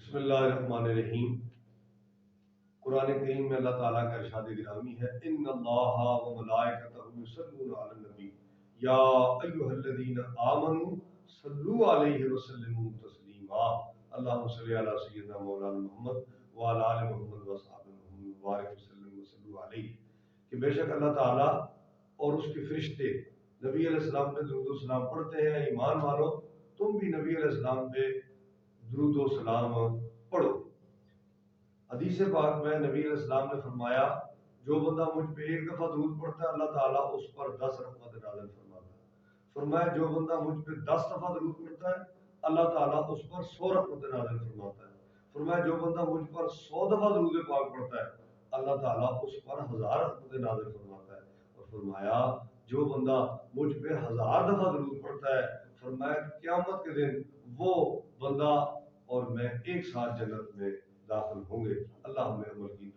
बिस्मिल्लाहिर्रहमानिर्रहीम। कुरान करीम में अल्लाह ताला का इरशाद गिरामी है, इन्नल्लाहा व मलाइकतहु युसल्लूना अलन नबी या अय्युहल्लज़ीना आमनू सल्लू अलैहि व सल्लिमू तस्लीमा। अल्लाहुम्मा सल्लि अला सय्यिदिना मौलाना मुहम्मद व अला आलि मुहम्मद व असहाबि मुहम्मद व बारिक वसल्लिम व सल्लू अलैहि। कि बेशक अल्लाह ताला और उसके फरिश्ते नबी अलैहिस्सलाम पे दुरूद व सलाम पढ़ते हैं। ईमान वालो, तुम भी नबी अलैहिस्सलाम पे दुरूद व सलाम पढ़ो। हदीस पाक में नबी अलैहिस्सलाम ने फरमाया, जो बंदा मुझ पे एक दफ़ा दुरूद पढ़ता है अल्लाह ताला उस पर 10 रहमत नाज़िल फरमाता है। फरमाया, जो बंदा मुझ पे 10 दफ़ा दुरूद पढ़ता है अल्लाह ताला उस पर 100 रहमत नाज़िल फरमाता है। फरमाया, जो बंदा मुझ पर 100 दफ़ा दुरूद पाक पढ़ता है अल्लाह ताला उस पर 1000 रहमत नाज़िल फरमाता है। और फरमाया, जो बंदा मुझ पे 1000 दफ़ा दुरूद पढ़ता है, फरमाया क़यामत के दिन वो बंदा और मैं एक साथ जन्नत में दाखिल होंगे। अल्लाह हमें अमल की